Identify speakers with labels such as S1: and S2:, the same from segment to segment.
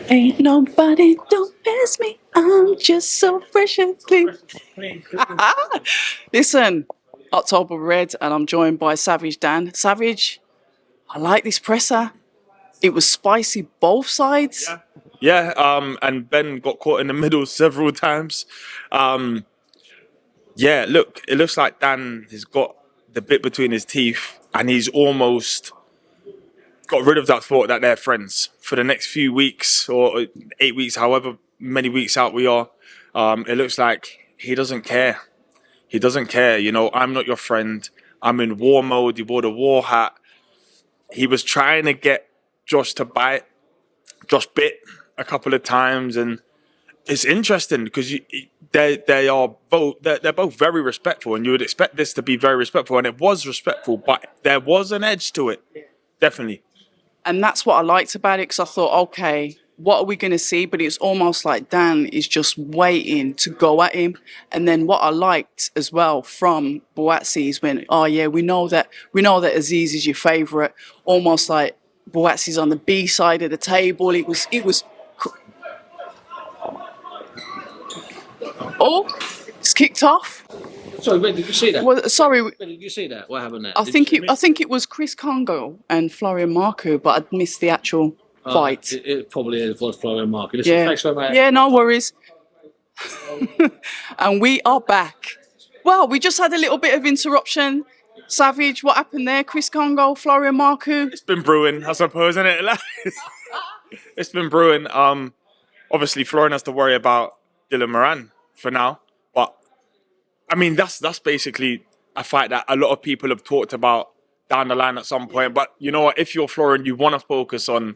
S1: Ain't nobody don't pass me. I'm just so fresh and clean. Listen, October Red, and I'm joined by Savage Dan. Savage, I like this presser. It was spicy both sides.
S2: Yeah, and Ben got caught in the middle several times. Yeah, look, it looks like Dan has got the bit between his teeth and he's almost got rid of that thought that they're friends for the next few weeks or 8 weeks, however many weeks out we are. It looks like he doesn't care. He doesn't care. You know, I'm not your friend. I'm in war mode. He wore the war hat. He was trying to get Josh to bite. Josh bit a couple of times, and it's interesting because they're both very respectful, and you would expect this to be very respectful, and it was respectful, but there was an edge to it, definitely.
S1: And that's what I liked about it, because I thought, okay, what are we going to see? But it's almost like Dan is just waiting to go at him. And then what I liked as well from Buatsi is when, oh yeah, we know that Aziz is your favourite. Almost like Buatsi's on the B side of the table. It was. Oh, it's kicked off.
S3: Sorry, when did you see that?
S1: Well, sorry.
S3: When did you see that? What happened there?
S1: I think it was Chris Congo and Florian Marco, but I'd missed the actual fight.
S3: It probably was Florian Marco. Listen,
S1: Yeah.
S3: thanks very much.
S1: Yeah, no worries. And we are back. Well, we just had a little bit of interruption. Savage, what happened there? Chris Congo, Florian Marco.
S2: It's been brewing, I suppose, isn't it? It's been brewing. Obviously, Florian has to worry about Dylan Moran for now, but I mean that's basically a fight that a lot of people have talked about down the line at some point. But you know what? If you're Florian, you want to focus on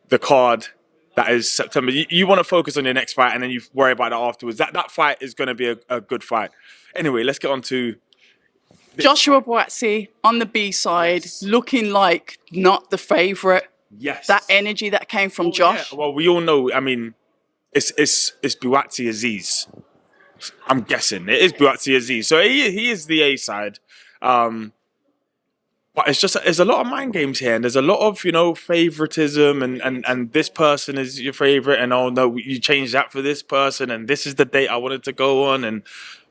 S2: the card that is September. You want to focus on your next fight, and then you worry about it afterwards. That fight is going to be a good fight. Anyway, let's get on to
S1: Joshua Buatsi on the B side, looking like not the favourite.
S2: Yes.
S1: That energy that came from Josh.
S2: Yeah. Well, we all know. I mean, it's Buatsi Aziz. I'm guessing it is Buatsi Aziz. So he is the A side. But it's just there's a lot of mind games here, and there's a lot of favoritism, and this person is your favorite, and oh no, you changed that for this person, and this is the date I wanted to go on, and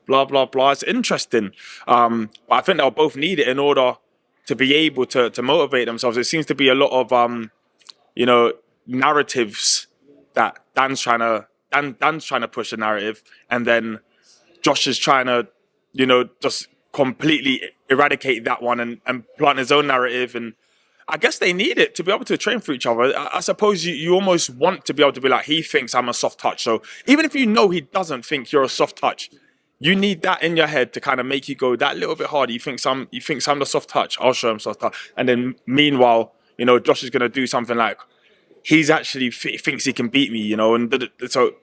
S2: blah blah blah. It's interesting. But I think they'll both need it in order to be able to motivate themselves. It seems to be a lot of narratives that Dan's trying to push a narrative, and then Josh is trying to just completely eradicate that one and plant his own narrative. And I guess they need it to be able to train for each other. I suppose you almost want to be able to be like, he thinks I'm a soft touch, so even if you know he doesn't think you're a soft touch, you need that in your head to kind of make you go that little bit harder. You think I'm the soft touch, I'll show him soft touch. And then meanwhile, Josh is going to do something like he's actually thinks he can beat me, and so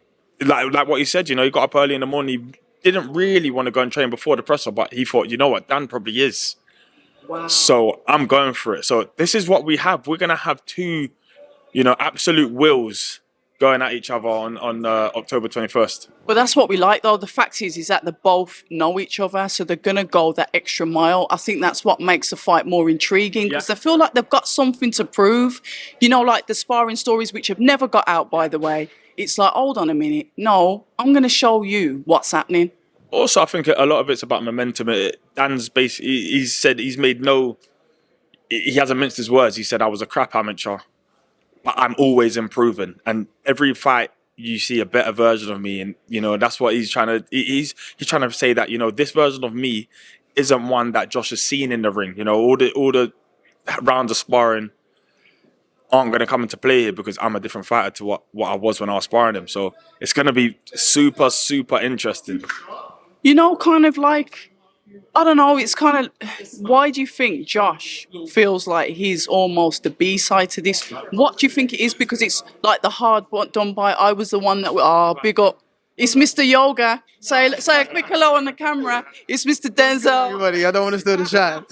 S2: like what you said, he got up early in the morning. He didn't really want to go and train before the presser, but he thought, you know what, Dan probably is.
S1: Wow.
S2: So I'm going for it. So this is what we have. We're going to have two, absolute wills going at each other on October 21st.
S1: But that's what we like, though. The fact is that they both know each other, so they're going to go that extra mile. I think that's what makes the fight more intriguing, because they feel like they've got something to prove. Like the sparring stories, which have never got out, by the way. It's like, hold on a minute. No, I'm going to show you what's happening.
S2: Also, I think a lot of it's about momentum. Dan's basically, he said he hasn't minced his words. He said, I was a crap amateur, but I'm always improving. And every fight, you see a better version of me. And, that's what he's trying to, he's trying to say that, this version of me isn't one that Josh has seen in the ring. All the rounds of sparring aren't going to come into play here because I'm a different fighter to what I was when I was sparring him. So it's going to be super, super interesting.
S1: Kind of like, I don't know, it's kind of, why do you think Josh feels like he's almost the B-side to this? What do you think it is? Because it's like the hard done by, I was the one that, big up. It's Mr. Yoga. Say a quick hello on the camera. It's Mr. Denzel.
S4: Everybody, I don't want to steal the shine.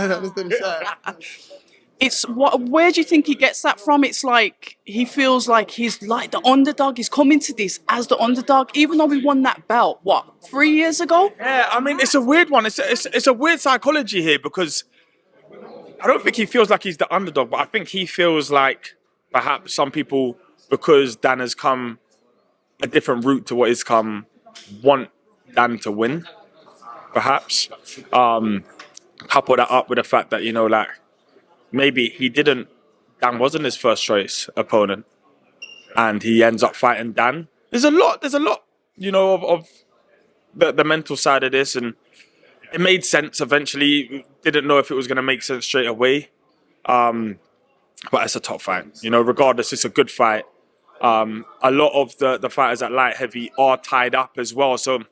S1: It's where do you think he gets that from? It's like he feels like he's like the underdog. He's coming to this as the underdog, even though we won that belt, 3 years ago?
S2: Yeah, I mean, it's a weird one. It's a weird psychology here, because I don't think he feels like he's the underdog, but I think he feels like perhaps some people because Dan has come a different route to what he's come, want Dan to win, perhaps. Couple that up with the fact that, like, maybe Dan wasn't his first choice opponent, and he ends up fighting Dan. There's a lot, of the mental side of this, and it made sense eventually. Didn't know if it was going to make sense straight away. But it's a top fight. Regardless, it's a good fight. A lot of the fighters at light heavy are tied up as well. So,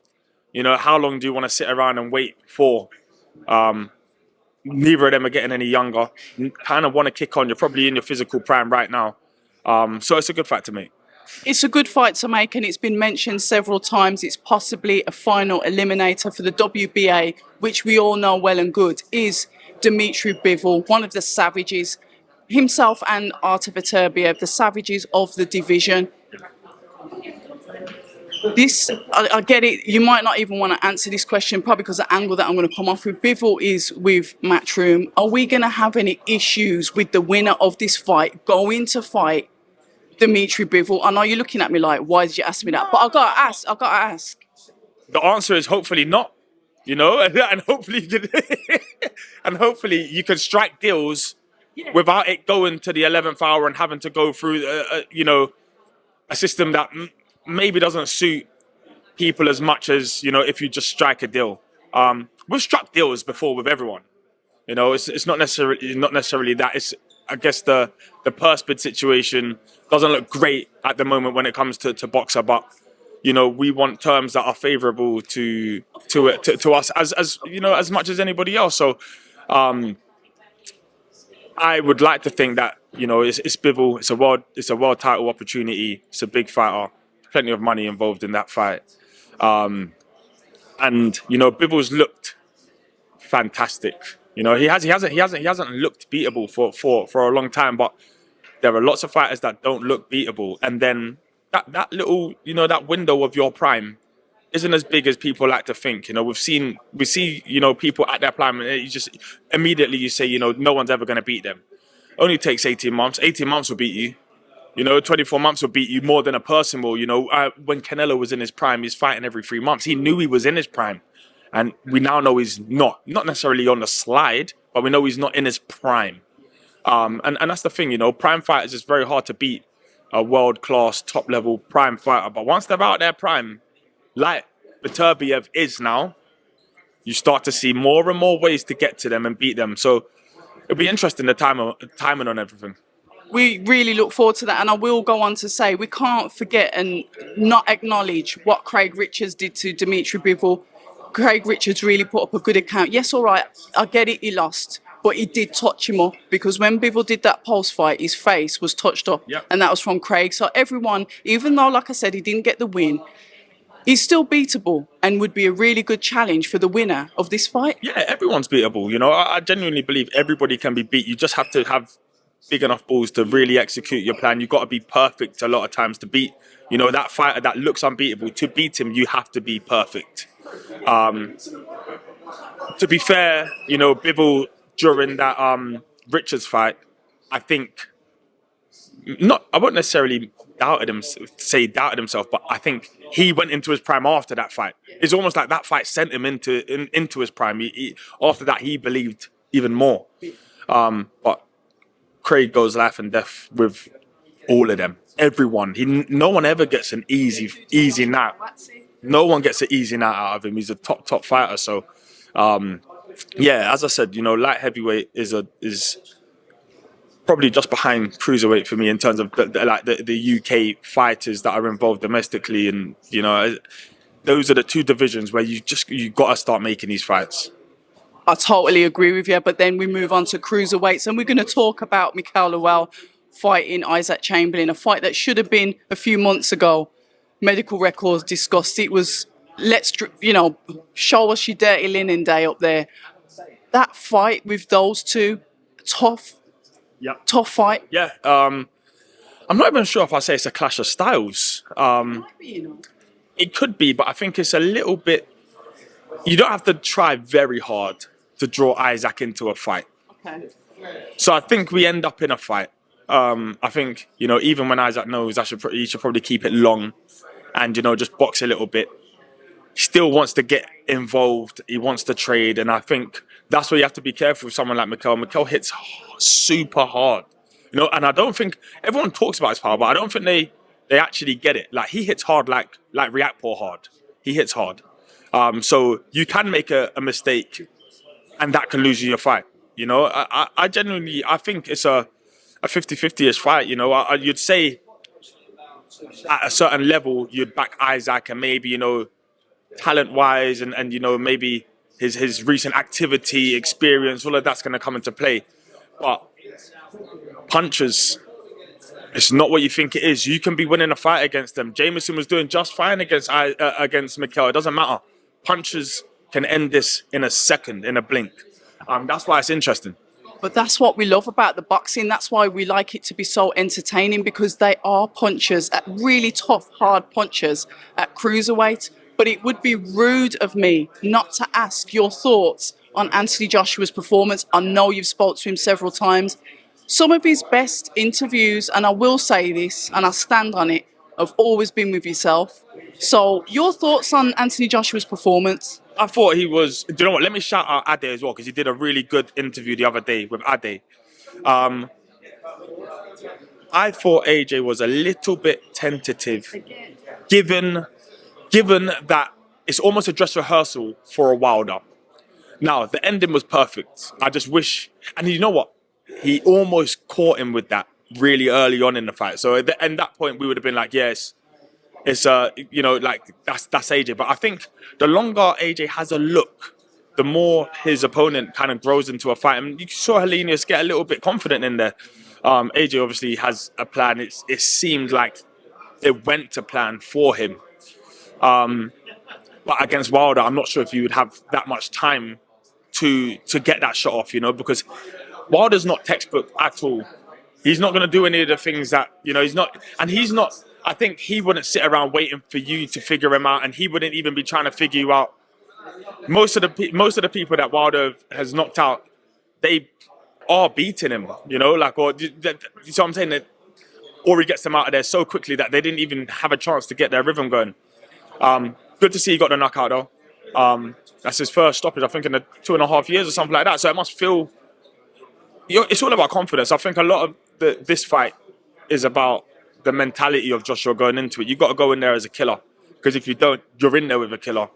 S2: how long do you want to sit around and wait for? Neither of them are getting any younger. Kind of want to kick on. You're probably in your physical prime right now. So it's a good fight to make.
S1: It's a good fight to make, and it's been mentioned several times. It's possibly a final eliminator for the WBA, which we all know well and good is Dmitry Bivol, one of the savages, himself and Artur Beterbiev, the savages of the division. I get it. You might not even want to answer this question, probably because the angle that I'm going to come off with. Bivol is with Matchroom. Are we going to have any issues with the winner of this fight going to fight Dmitry Bivol? I know you're looking at me like, why did you ask me that? But I gotta ask.
S2: The answer is hopefully not, and hopefully you can strike deals without it going to the 11th hour and having to go through, a system that maybe doesn't suit people as much as, if you just strike a deal. We've struck deals before with everyone. It's not necessarily that. It's, I guess, the purse bid situation doesn't look great at the moment when it comes to Boxer, but we want terms that are favourable to us as much as anybody else. So I would like to think that it's Bivol. It's a world title opportunity. It's a big fighter. Plenty of money involved in that fight, and Bivol's looked fantastic. He hasn't looked beatable for a long time, but there are lots of fighters that don't look beatable, and then that little that window of your prime isn't as big as people like to think. We see people at their prime, and you just immediately you say no one's ever going to beat them. Only takes 18 months. 18 months will beat you. 24 months will beat you more than a person will. When Canelo was in his prime, he's fighting every 3 months. He knew he was in his prime. And we now know he's not necessarily on the slide, but we know he's not in his prime. And that's the thing, prime fighters, it's very hard to beat a world-class, top-level prime fighter. But once they're out their prime, like Beterbiev is now, you start to see more and more ways to get to them and beat them. So it'll be interesting, the timing on everything.
S1: We really look forward to that, and I will go on to say we can't forget and not acknowledge what Craig Richards did to Dmitry Bivol. Craig Richards really put up a good account. Yes, all right, I get it, he lost, but he did touch him up, because when Bivol did that post-fight, his face was touched up, and that was from Craig. So everyone, even though, like I said, he didn't get the win, he's still beatable and would be a really good challenge for the winner of this fight. Yeah,
S2: everyone's beatable. I genuinely believe everybody can be beat. You just have to have big enough balls to really execute your plan. You've got to be perfect a lot of times to beat, that fighter that looks unbeatable. To beat him, you have to be perfect. To be fair, Bivol during that Richards fight, I think I won't necessarily doubted himself, but I think he went into his prime after that fight. It's almost like that fight sent him into his prime. After that, he believed even more. But Craig goes life and death with all of them. Everyone. No one ever gets an easy night. No one gets an easy night out of him. He's a top fighter. So, as I said, light heavyweight is probably just behind cruiserweight for me in terms of the UK fighters that are involved domestically, and those are the two divisions where you got to start making these fights.
S1: I totally agree with you, but then we move on to cruiserweights, and we're going to talk about Mikael Lowell fighting Isaac Chamberlain, a fight that should have been a few months ago. Medical records discussed it. Was show us your dirty linen day up there. That fight with those two, tough fight.
S2: Yeah, I'm not even sure if I say it's a clash of styles. It could be, but I think it's a little bit. You don't have to try very hard to draw Isaac into a fight.
S1: Okay.
S2: So I think we end up in a fight. I think, even when Isaac knows he should probably keep it long and, just box a little bit. He still wants to get involved. He wants to trade. And I think that's where you have to be careful with someone like Mikel. Mikel hits super hard, and I don't think everyone talks about his power, but I don't think they actually get it. Like, he hits hard, like Riakporhe hard. He hits hard. So you can make a mistake and that can lose you your fight. I genuinely, I think it's a 50-50-ish fight. You'd say at a certain level, you'd back Isaac and maybe, talent-wise and maybe his recent activity, experience, all of that's going to come into play. But punches, it's not what you think it is. You can be winning a fight against them. Jameson was doing just fine against Mikel. It doesn't matter. Punches can end this in a second, in a blink. That's why it's interesting.
S1: But that's what we love about the boxing. That's why we like it to be so entertaining, because they are punchers, at really tough, hard punchers at cruiserweight. But it would be rude of me not to ask your thoughts on Anthony Joshua's performance. I know you've spoke to him several times. Some of his best interviews, and I will say this, and I stand on it, have always been with yourself. So your thoughts on Anthony Joshua's performance?
S2: I thought he was... Do you know what? Let me shout out Ade as well, because he did a really good interview the other day with Ade. I thought AJ was a little bit tentative, given that it's almost a dress rehearsal for a Wilder. Now, the ending was perfect. I just wish... And you know what? He almost caught him with that really early on in the fight. So at that point, we would have been like, yes, it's that's AJ. But I think the longer AJ has a look, the more his opponent kind of grows into a fight. And you saw Helenius get a little bit confident in there. AJ obviously has a plan. It seemed like it went to plan for him. But against Wilder, I'm not sure if you would have that much time to get that shot off, because Wilder's not textbook at all. He's not going to do any of the things that, he's not. I think he wouldn't sit around waiting for you to figure him out, and he wouldn't even be trying to figure you out. Most of the people that Wilder has knocked out, they are beating him, so I'm saying that, or he gets them out of there so quickly that they didn't even have a chance to get their rhythm going. Good to see he got the knockout though. That's his first stoppage, I think, in the 2.5 years or something like that. So it must feel... It's all about confidence. I think a lot of this fight is about the mentality of Joshua going into it. You've got to go in there as a killer, because if you don't, you're in there with a killer,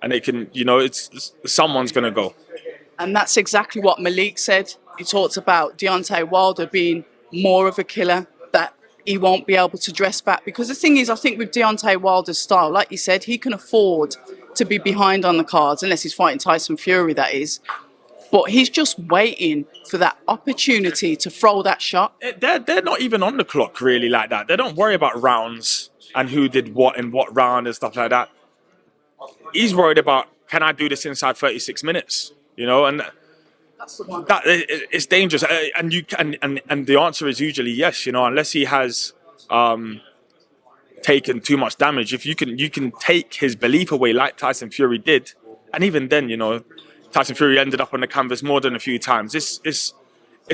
S2: and it can, it's someone's going to go.
S1: And that's exactly what Malik said. He talked about Deontay Wilder being more of a killer, that he won't be able to dress back. Because the thing is, I think with Deontay Wilder's style, like you said, he can afford to be behind on the cards, unless he's fighting Tyson Fury, that is. But he's just waiting for that opportunity to throw that shot.
S2: They're not even on the clock really like that. They don't worry about rounds and who did what in what round and stuff like that. He's worried about, can I do this inside 36 minutes? And
S1: That's the one.
S2: that it's dangerous. And you can, and the answer is usually yes. Unless he has taken too much damage. If you can take his belief away like Tyson Fury did, and even then, Tyson Fury ended up on the canvas more than a few times. It's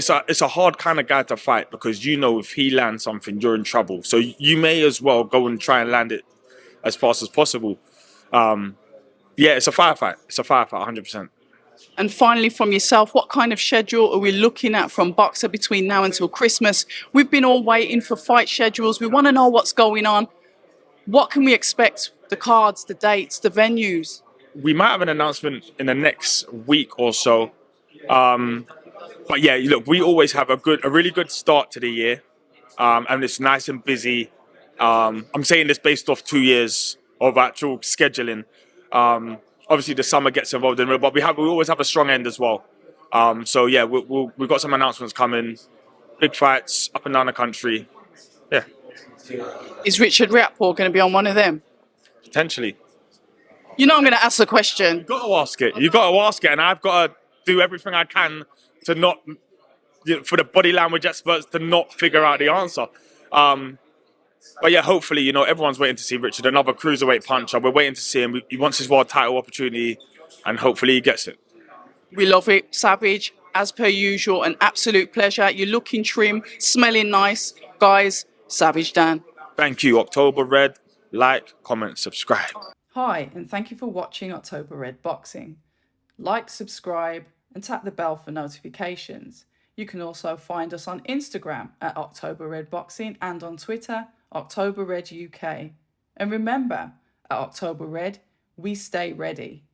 S2: a hard kind of guy to fight, because if he lands something, you're in trouble. So you may as well go and try and land it as fast as possible. It's a firefight. It's a firefight, 100%.
S1: And finally, from yourself, what kind of schedule are we looking at from Boxer between now until Christmas? We've been all waiting for fight schedules. We want to know what's going on. What can we expect? The cards, the dates, the venues?
S2: We might have an announcement in the next week or so. But yeah, look, we always have a really good start to the year. And it's nice and busy. I'm saying this based off 2 years of actual scheduling. Obviously the summer gets involved in it, but we always have a strong end as well. So yeah, we've got some announcements coming. Big fights up and down the country. Yeah.
S1: Is Richard Riakporhe going to be on one of them?
S2: Potentially.
S1: I'm going to ask the question.
S2: You've got to ask it. You've got to ask it, and I've got to do everything I can to not, for the body language experts to not figure out the answer. But yeah, hopefully, everyone's waiting to see Richard, another cruiserweight puncher. We're waiting to see him. He wants his world title opportunity, and hopefully he gets it.
S1: We love it. Savage. as per usual, an absolute pleasure. You're looking trim, smelling nice. Guys, Savage Dan.
S2: Thank you, October Red. Like, comment, subscribe.
S1: Hi, and thank you for watching October Red Boxing. Like, subscribe, and tap the bell for notifications. You can also find us on Instagram at October Red Boxing and on Twitter, October Red UK. And remember, at October Red, we stay ready.